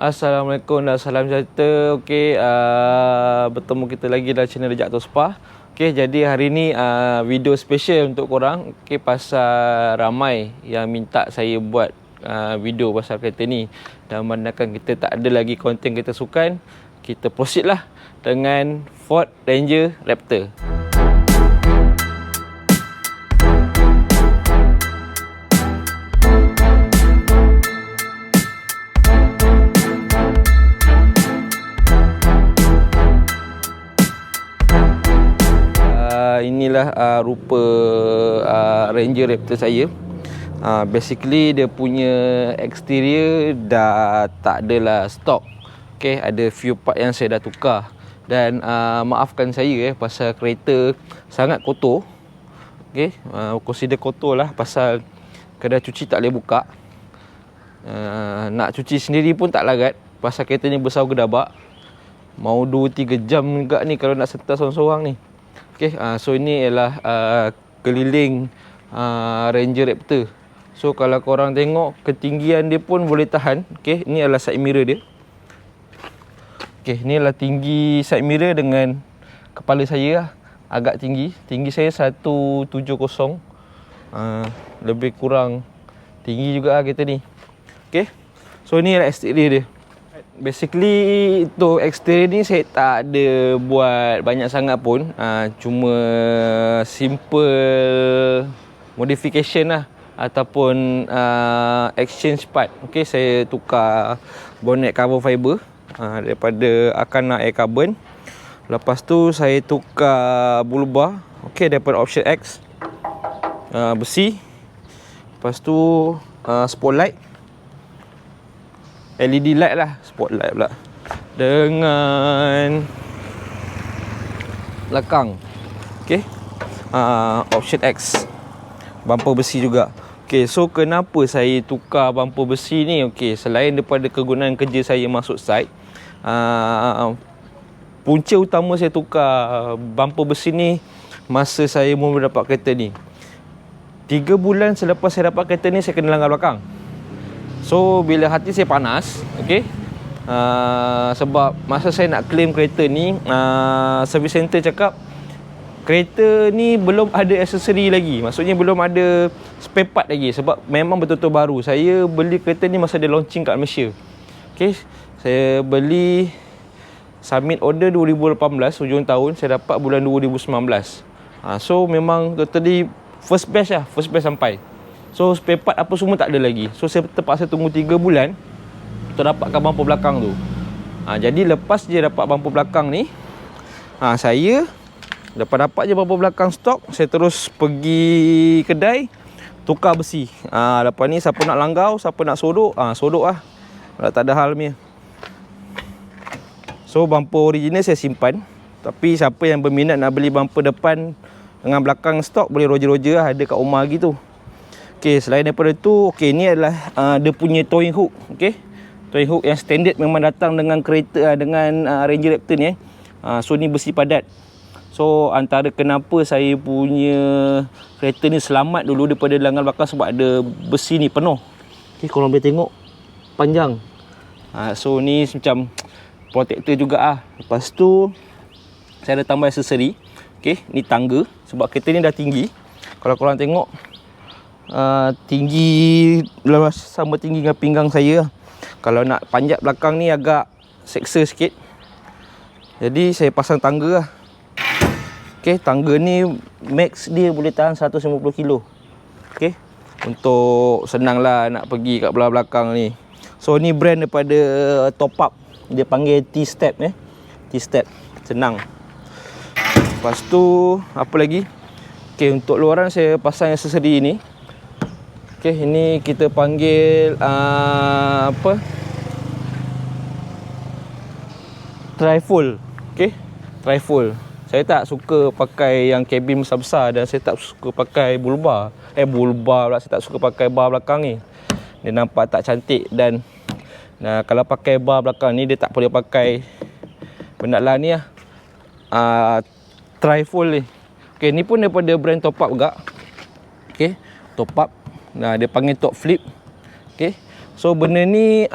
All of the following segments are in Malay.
Assalamualaikum dan salam sejahtera. Okey, bertemu kita lagi dalam channel Rejak Tospa. Okey, jadi hari ni video special untuk korang. Okey, pasal ramai yang minta saya buat video pasal kereta ni. Dan memandangkan kita tak ada lagi konten kereta sukan, kita proceed lah dengan Ford Ranger Raptor. Inilah rupa Ranger Raptor saya. Basically dia punya exterior dah tak adalah stok. Okay, ada few part yang saya dah tukar. Dan maafkan saya pasal kereta sangat kotor. Okay, consider kotor lah pasal kedai cuci tak boleh buka. Nak cuci sendiri pun tak larat pasal kereta ni besar gedabak. Mau 2-3 jam juga ni kalau nak sentas sorang-sorang ni. Okay, so ini ialah keliling Ranger Raptor. So kalau korang tengok ketinggian dia pun boleh tahan. Okay, ini adalah side mirror dia. Okay, ini adalah tinggi side mirror dengan kepala saya lah. Agak tinggi. Tinggi saya 170. Lebih kurang tinggi juga lah kereta ni. Okay, so ini adalah exterior dia. Basically untuk exterior ni saya tak ada buat banyak sangat pun. Cuma simple modification lah ataupun exchange part. Okay, saya tukar bonnet carbon fiber daripada Akana Air Carbon. Lepas tu saya tukar bull bar, okay, daripada Option X besi. Lepas tu spotlight, LED light lah, spotlight pula. Dengan belakang, okay, Option X, bumper besi juga. Okay, so kenapa saya tukar bumper besi ni? Okay, selain daripada kegunaan kerja saya masuk site, punca utama saya tukar bumper besi ni masa saya mula dapat kereta ni. 3 bulan selepas saya dapat kereta ni, saya kena langgar belakang. So bila hati saya panas, okay, sebab masa saya nak claim kereta ni, service center cakap kereta ni belum ada aksesori lagi. Maksudnya belum ada spare part lagi. Sebab memang betul-betul baru. Saya beli kereta ni masa dia launching kat Malaysia. Okay, saya beli, submit order 2018, hujung tahun. Saya dapat bulan 2019. So memang totally first batch lah. First batch sampai. So spare part apa semua tak ada lagi. So saya terpaksa tunggu 3 bulan untuk dapatkan bumper belakang tu. Jadi lepas je dapat bumper belakang ni, saya dapat je bumper belakang stok, saya terus pergi kedai tukar besi. Lepas ni siapa nak langgau, siapa nak sodok, sodok lah. Kalau tak ada hal punya. So bumper original saya simpan. Tapi siapa yang berminat nak beli bumper depan dengan belakang stok, boleh roger-roger lah, ada kat rumah gitu. Okay, selain daripada tu, okay, ni adalah dia punya towing hook. Okay, towing hook yang standard memang datang dengan kereta, dengan Ranger Raptor ni. So ni besi padat. So antara kenapa saya punya kereta ni selamat dulu daripada langgar belakang, sebab ada besi ni penuh. Okay, korang boleh tengok panjang. So ni macam protector juga ah. Lepas tu saya ada tambah aksesori. Okay, ni tangga sebab kereta ni dah tinggi. Kalau korang tengok, tinggi sama tinggi dengan pinggang saya. Kalau nak panjat belakang ni agak seksa sikit. Jadi saya pasang tangga lah. Okay, tangga ni max dia boleh tahan 150 kilo. Okay, untuk senang lah nak pergi kat belah belakang ni. So ni brand daripada Top Up. Dia panggil T-Step T-Step, senang. Lepas tu apa lagi? Okay, untuk luaran saya pasang aksesori ni. Okay, ini kita panggil trifold. Okay, trifold. Saya tak suka pakai yang kabin besar-besar, dan saya tak suka pakai bull bar pula. Saya tak suka pakai bar belakang ni. Dia nampak tak cantik. Dan kalau pakai bar belakang ni, dia tak boleh pakai benda lah ni lah, trifold ni. Okay, ni pun daripada brand Top Up juga. Okay, Top Up. Dia panggil top flip. Okay, So benda ni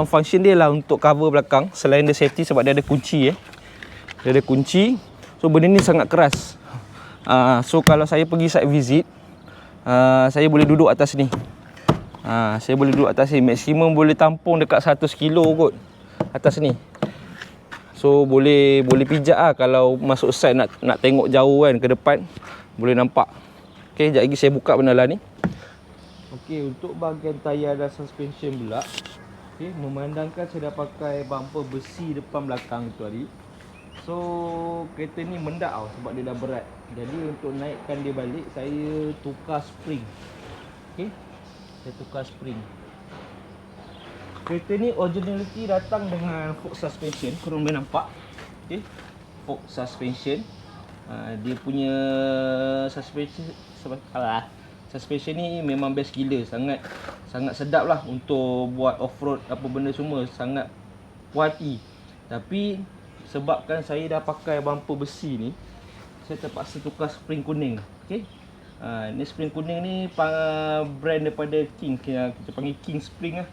function dia lah untuk cover belakang. Selain dia safety sebab dia ada kunci Dia ada kunci. So benda ni sangat keras. So kalau saya pergi site visit, saya boleh duduk atas ni. Saya boleh duduk atas ni. Maksimum boleh tampung dekat 100 kilo kot atas ni. So boleh pijak lah kalau masuk site nak tengok jauh kan ke depan. Boleh nampak. Okay, sekejap lagi saya buka penalan ni. Okay, untuk bahagian tayar dan suspension pula. Okay, memandangkan saya dah pakai bumper besi depan belakang tu tadi. So kereta ni mendak tau sebab dia dah berat. Jadi untuk naikkan dia balik, saya tukar spring. Okay, saya tukar spring. Kereta ni originality datang dengan fork suspension. Korang boleh nampak. Okay, fork suspension. Dia punya suspension ni memang best gila. Sangat sedap lah untuk buat off-road apa benda semua. Sangat puas hati. Tapi sebabkan saya dah pakai bumper besi ni, saya terpaksa tukar spring kuning. Okay, ni spring kuning ni brand daripada King. Kita panggil King Spring lah.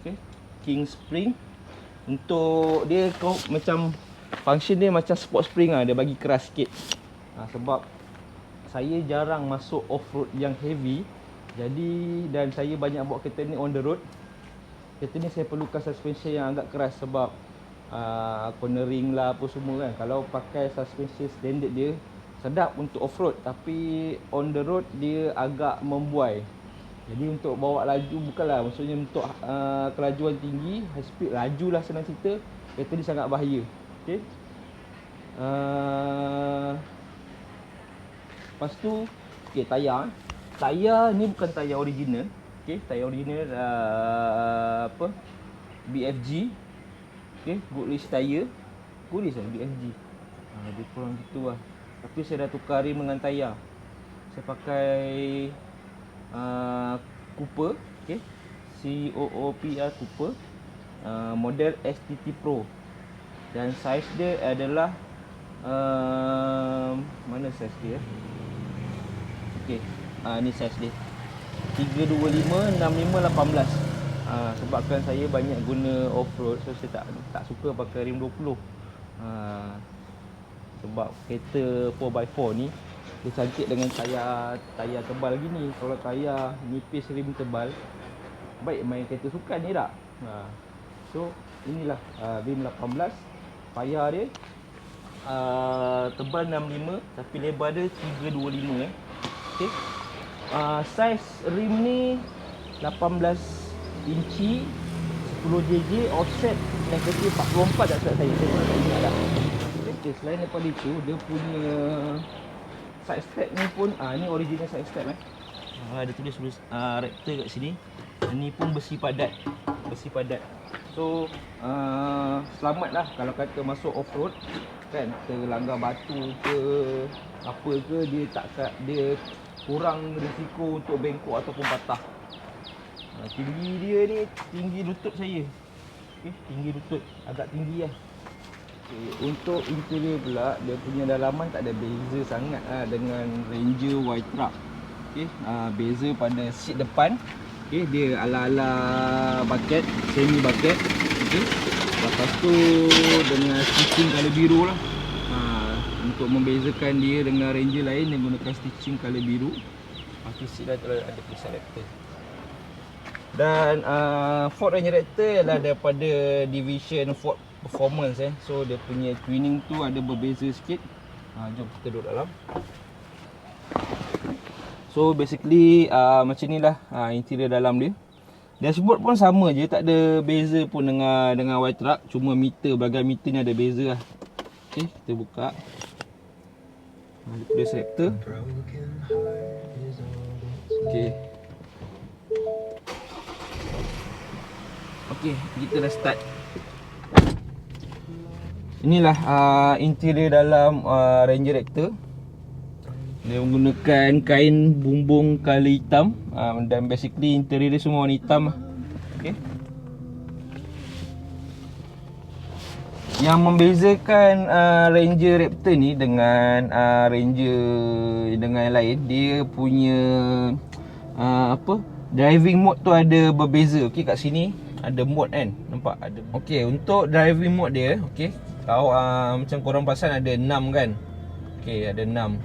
Okay, King Spring. Untuk dia macam function dia macam sport spring lah. Dia bagi keras sikit. Sebab saya jarang masuk off-road yang heavy. Jadi dan saya banyak bawa kereta ni on the road. Kereta ni saya perlukan suspension yang agak keras sebab cornering lah apa semua kan. Kalau pakai suspension standard dia sedap untuk off-road, tapi on the road dia agak membuai. Jadi untuk bawa laju bukanlah, maksudnya untuk kelajuan tinggi, high speed laju lah senang cerita, kereta ni sangat bahaya. Okay. Lepas tu, okay, tayar. Tayar ni bukan tayar original. Okay, tayar original BFG. Okay, Goodrich tayar. Goodrich lah BFG. Lebih kurang gitu lah. Tapi saya dah tukar rim dengan tayar. Saya pakai Cooper. Okay, COOPR Cooper. Model STT Pro. Dan saiz dia adalah mana saiz dia? Okay, ni saiz dia 325, 65, 18. Sebabkan saya banyak guna off-road, so saya tak suka pakai rim 20. Sebab kereta 4x4 ni dia cantik dengan tayar tebal gini. Kalau tayar nipis rim tebal, baik main kereta sukan ni tak. So inilah rim 18. Tayar dia tebal 65 tapi lebar dia 325 Okay. Saiz rim ni 18 inci 10 JJ, offset negatif 44 tak silap saya tak ingat dah. Okay, selain daripada itu, dia punya side step ni pun ni original side step ada tulis Raptor kat sini. Ini pun besi padat. So selamatlah kalau kata masuk off-road kan, terlanggar batu ke apa ke, dia kurang risiko untuk bengkok ataupun patah. Tinggi dia ni tinggi lutut saya. Okay, tinggi lutut, agak tinggi lah. Okay, untuk interior pula, dia punya dalaman tak ada beza sangat dengan Ranger Y-Truck. Okay, beza pada seat depan. Okay, dia ala-ala bucket, semi bucket. Okay. Lepas tu dengan stitching colour biru lah. Untuk membezakan dia dengan Ranger lain, dia gunakan stitching colour biru. Lepas tu seat dah ada tulisan Raptor. Dan Ford Ranger Raptor ialah daripada division Ford Performance So dia punya tuning tu ada berbeza sikit. Jom kita duduk dalam. So basically macam ni lah interior dalam dia. Dashboard pun sama je, tak ada beza pun dengan Y-Truck. Cuma meter, bahagian meter ni ada beza lah. Okay, kita buka. Dia punya Raptor. Okay. Okay, kita dah start. Inilah interior dalam Ranger Raptor. Dia menggunakan kain bumbung color hitam dan basically interior dia semua warna hitam. Okay. Yang membezakan Ranger Raptor ni dengan Ranger dengan yang lain, dia punya driving mode tu ada berbeza. Okey, kat sini ada mode kan. Nampak ada. Okey, untuk driving mode dia, okey. Kalau macam korang perasan ada 6 kan. Okey, ada 6.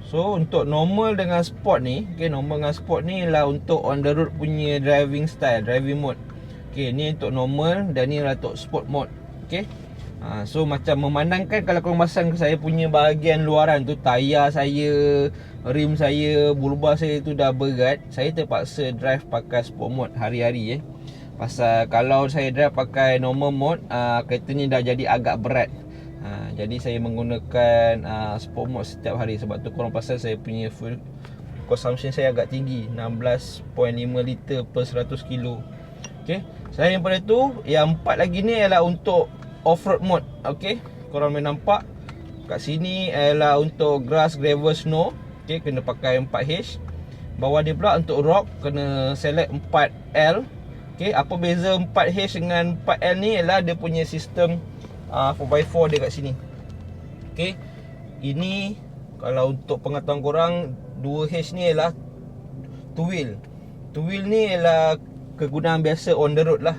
So untuk normal dengan sport ni, okey, normal dengan sport ni lah untuk on the road punya driving style, driving mode. Okey, ni untuk normal dan ni lah untuk sport mode. Okey. So macam memandangkan kalau korang perasan saya punya bahagian luaran tu, tayar saya, rim saya, bulbar saya tu dah berat, saya terpaksa drive pakai sport mode hari-hari Pasal kalau saya drive pakai normal mode, kereta ni dah jadi agak berat. Jadi saya menggunakan sport mode setiap hari. Sebab tu korang perasan saya punya fuel consumption saya agak tinggi, 16.5 liter per 100 kilo. Okay. Selain daripada tu, yang 4 lagi ni ialah untuk off-road mode. Okay, korang boleh nampak kat sini ialah untuk grass, gravel, snow. Okay, kena pakai 4H. Bawah dia pula untuk rock, kena select 4L. Okay, apa beza 4H dengan 4L ni ialah dia punya sistem 4x4 dia kat sini. Okay, ini kalau untuk pengetahuan korang, 2H ni ialah two wheel. Two wheel ni ialah kegunaan biasa on the road lah.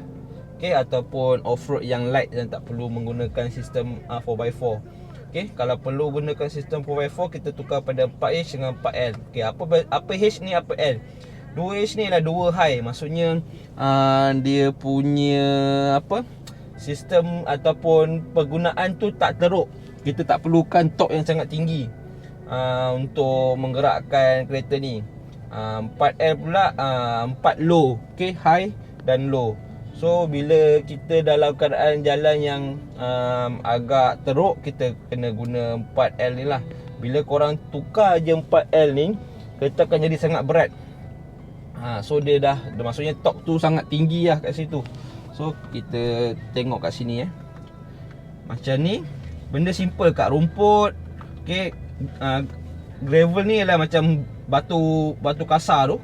Okay, ataupun off-road yang light dan tak perlu menggunakan sistem 4x4. Okay, kalau perlu gunakan sistem 4x4, kita tukar pada 4H dengan 4L. Okay, apa H ni, apa L? 2H ni ialah 2 high. Maksudnya dia punya sistem ataupun penggunaan tu tak teruk. Kita tak perlukan torque yang sangat tinggi untuk menggerakkan kereta ni. 4L pula 4 low. Okay, high dan low. So bila kita dalam keadaan jalan yang agak teruk, kita kena guna 4L ni lah. Bila korang tukar je 4L ni, kereta akan jadi sangat berat. So dia dah maksudnya torque tu sangat tinggi lah kat situ. So kita tengok kat sini macam ni. Benda simple kat rumput. Okay, gravel ni ialah macam batu kasar tu.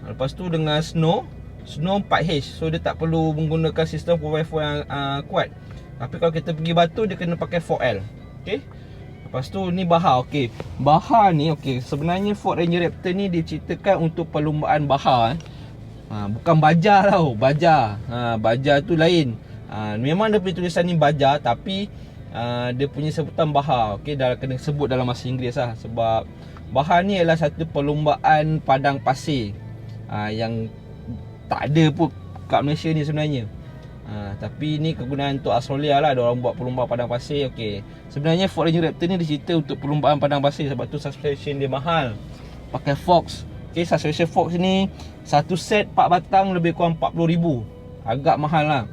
Lepas tu dengan snow 4H. So dia tak perlu menggunakan sistem 4x4 yang kuat. Tapi kalau kita pergi batu, dia kena pakai 4L. Okay. Lepas tu ni baha. Okay, baha ni sebenarnya Ford Ranger Raptor ni diciptakan untuk perlumbaan baha. Bukan baja tau. Baja baja tu lain. Memang dia punya tulisan ni baja, tapi dia punya sebutan baha. Okay, dah kena sebut dalam bahasa Inggeris lah. Sebab baha ni adalah satu perlumbaan padang pasir yang tak ada pun kat Malaysia ni sebenarnya. Tapi ni kegunaan untuk Australia lah. Dia orang buat perlumbaan padang pasir. Okay, sebenarnya Ford Ranger Raptor ni dicipta untuk perlumbaan padang pasir. Sebab tu suspension dia mahal, pakai Fox. Okay, suspension Fox ni satu set 4 batang lebih kurang 40,000. Agak mahal lah.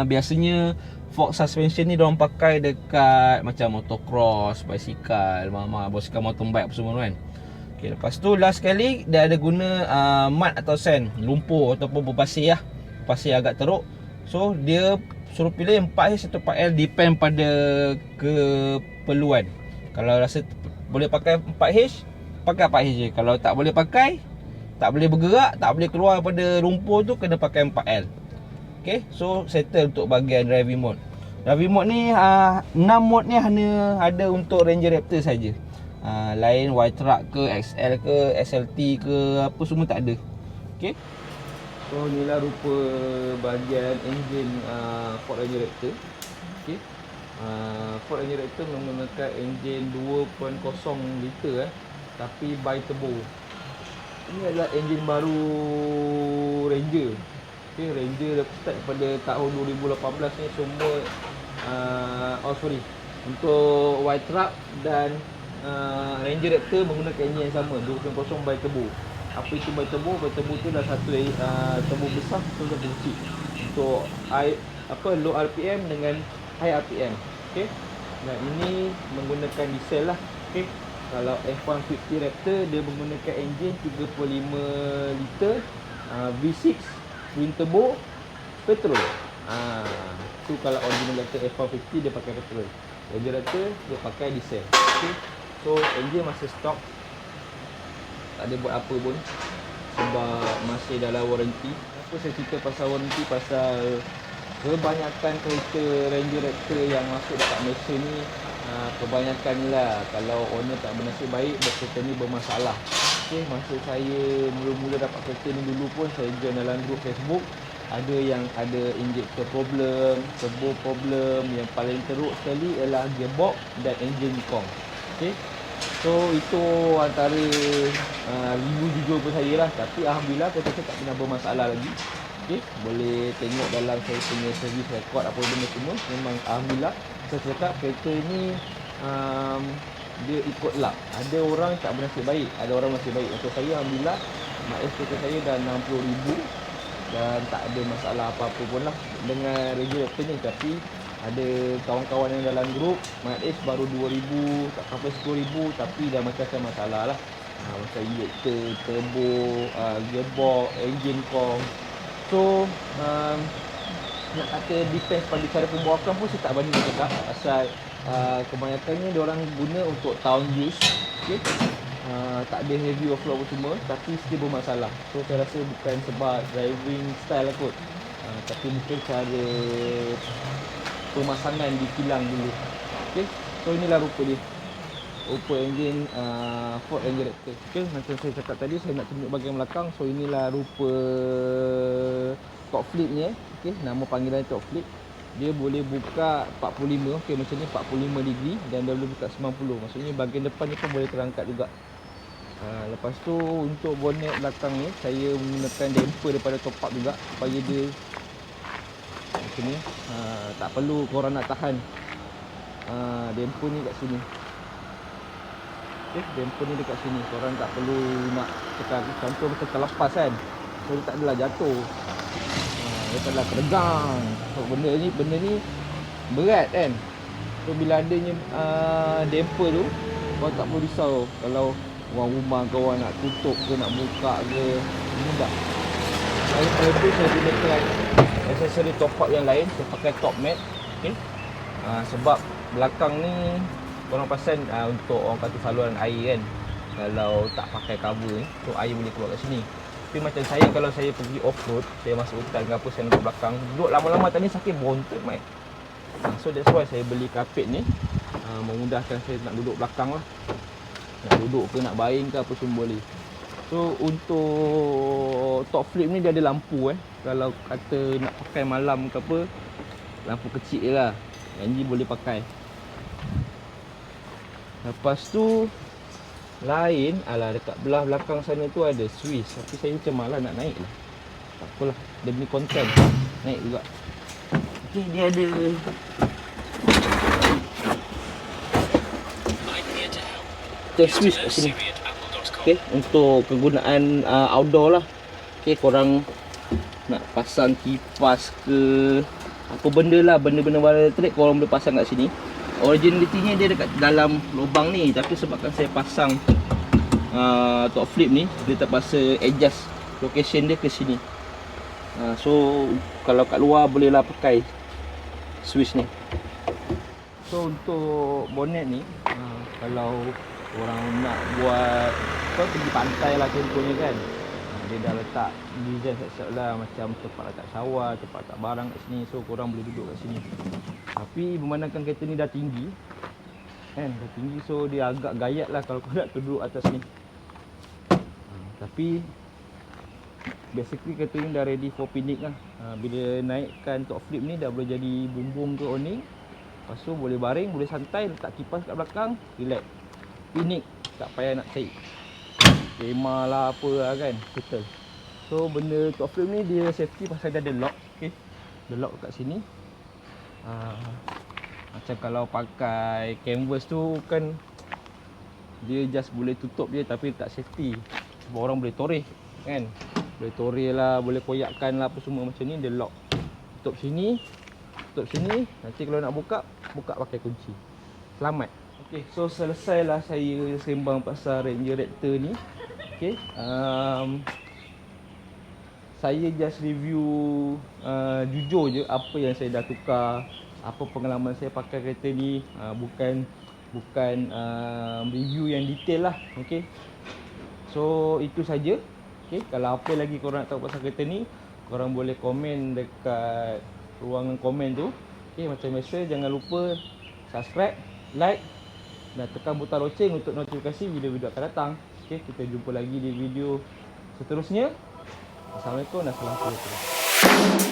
Biasanya Fox suspension ni diorang pakai dekat macam motocross, basikal, basikal mountain bike apa semua kan. Okay, lepas tu last sekali dia ada guna mud atau sand, lumpur ataupun berpasir lah. Pasir agak teruk. So dia suruh pilih 4H atau 4L, depend pada keperluan. Kalau rasa boleh pakai 4H, pakai 4H je. Kalau tak boleh pakai, tak boleh bergerak, tak boleh keluar daripada lumpur tu, kena pakai 4L. Okay, so settle untuk bahagian driving mode. Driving mode ni 6 mode ni hanya ada untuk Ranger Raptor saja. Lain Y-Truck ke, XL ke, SLT ke, apa semua tak ada. Okay, so inilah rupa bahagian enjin Ford Ranger Raptor. Okay, Ford Ranger Raptor menggunakan enjin 2.0 liter tapi bi turbo. Ini adalah enjin baru Ranger. Okay, Ranger dah start pada tahun 2018 ni semua untuk Y-Truck dan Ranger Raptor menggunakan enjin yang sama, 2.0 bi turbo. Apa itu bi turbo? Bi turbo tu dah satu turbo besar, satu kecil untuk low RPM dengan high RPM. Okay, dan ini menggunakan diesel lah. Okay, kalau F150 Raptor dia menggunakan enjin 35 liter V6 twin turbo petrol. Tu kalau original Raptor F150 dia pakai petrol. Ranger Raptor dia pakai diesel. Okay, so enjin masih stock, tak ada buat apa pun sebab masih dalam warranty. Apa saya cerita pasal warranty? Pasal kebanyakan kereta Ranger Raptor yang masuk dekat Malaysia ni, kebanyakan lah kalau owner tak bernasib baik, kereta ni bermasalah. Okay, masa saya mula-mula dapat kereta ni dulu pun saya join dalam grup Facebook. Ada yang ada injector problem, turbo problem, yang paling teruk sekali ialah gearbox dan engine kong. Okay. So itu antara review jujur pun saya lah. Tapi Alhamdulillah kereta saya tak pernah bermasalah lagi. Okay. Boleh tengok dalam saya punya service record apa benda semua. Memang Alhamdulillah saya cakap kereta ni dia ikut lap. Ada orang tak bernasib baik, ada orang nasib baik. Untuk saya Alhamdulillah Mak S kereta saya dah 60,000 dan tak ada masalah apa-apa pun lah dengan regulator ni. Tapi ada kawan-kawan yang dalam grup Mak S baru 2,000 tak sampai 10,000 tapi dah macam masalah lah. Macam injector, turbo, gearbox, engine kong. So nak kata depends pada cara pembuatan pun saya tak berani cakap. Pasal kebanyakannya diorang guna untuk town use. Okay. Tak ada heavy offload apa semua, tapi still bermasalah. So saya rasa bukan sebab driving style lah kot, tapi mungkin cara pemasangan di kilang dulu. Okay. So inilah rupa dia, rupa engine Ford Ranger Raptor. Okay. Macam saya cakap tadi, saya nak tunjuk bahagian belakang. So inilah rupa top flipnya. Okay. Nama panggilan top flip. Dia boleh buka 45, okey macam ni 45 degree, dan dia boleh buka 90. Maksudnya bahagian depan ni pun boleh terangkat juga. Lepas tu untuk bonnet belakang ni saya menggunakan damper daripada top up juga supaya dia macam ni. Tak perlu korang nak tahan damper ni kat sini. Okey, damper ni dekat sini. Korang tak perlu nak tekan. Contoh macam terlepas kan. So dia tak adalah jatuh. Dia telah terdegang. So benda ni berat kan. So bila adanya damper tu, kau tak perlu risau kalau orang rumah kau nak tutup ke nak buka ke, mudah. Selain itu saya gunakan aksesori top up yang lain. Saya pakai top mat. Okay. Sebab belakang ni korang perasan untuk orang kata saluran air kan, kalau tak pakai cover ni, so air boleh keluar kat sini. Tapi macam saya, kalau saya pergi off-road, saya masuk hutan ke apa, saya duduk belakang, duduk lama-lama tadi sakit bontot mat. So that's why saya beli kapet ni, memudahkan saya nak duduk belakang lah. Nak duduk ke, nak baring ke apa semua boleh. So untuk top flip ni dia ada lampu kalau kata nak pakai malam ke apa, lampu kecil je lah, yang ni boleh pakai. Lepas tu lain, dekat belah belakang sana tu ada Swiss. Tapi saya macam malas nak naik lah. Tak apalah, demi konten naik juga. Okay, dia ada Swiss kat sini. Okay, untuk kegunaan outdoor lah. Okay, korang nak pasang kipas ke apa benda lah, benda-benda warna elektrik, korang boleh pasang kat sini. Originality-nya dia dekat dalam lubang ni, tapi sebabkan saya pasang top flip ni, dia terpaksa adjust location dia ke sini. So kalau kat luar bolehlah pakai Swiss ni. So untuk bonnet ni, kalau orang nak buat kau pergi pantai lah contohnya kan, dia dah letak design set-set lah, macam tempat letak shower, tempat letak barang kat sini. So korang boleh duduk kat sini. Tapi memandangkan kereta ni dah tinggi kan, dah tinggi, so dia agak gayat lah kalau kau nak duduk atas ni. Tapi basically kereta ni dah ready for picnic lah. Bila naikkan top flip ni dah boleh jadi bumbung ke awning. Lepas tu boleh baring, boleh santai, letak kipas kat belakang, relax. Picnic, tak payah nak cari kemah lah apa lah kan, settle. So benda top flip ni dia safety pasal dia ada lock. Okay, ada lock kat sini. Macam kalau pakai canvas tu kan, dia just boleh tutup je tapi tak safety. Sebab orang boleh toreh kan, boleh toreh lah, boleh koyakkan lah apa semua. Macam ni dia lock, tutup sini, nanti kalau nak buka pakai kunci, selamat. Okay, so selesailah saya sembang pasal Ranger Raptor ni. Okay, saya just review jujur je apa yang saya dah tukar, apa pengalaman saya pakai kereta ni. Bukan review yang detail lah. Okay, so itu saja. Okay, kalau apa lagi korang nak tahu pasal kereta ni, korang boleh komen dekat ruangan komen tu. Okay, macam biasa jangan lupa subscribe, like dan tekan butang loceng untuk notifikasi video-video akan datang. Okay, kita jumpa lagi di video seterusnya. Assalamualaikum dan salam sejahtera.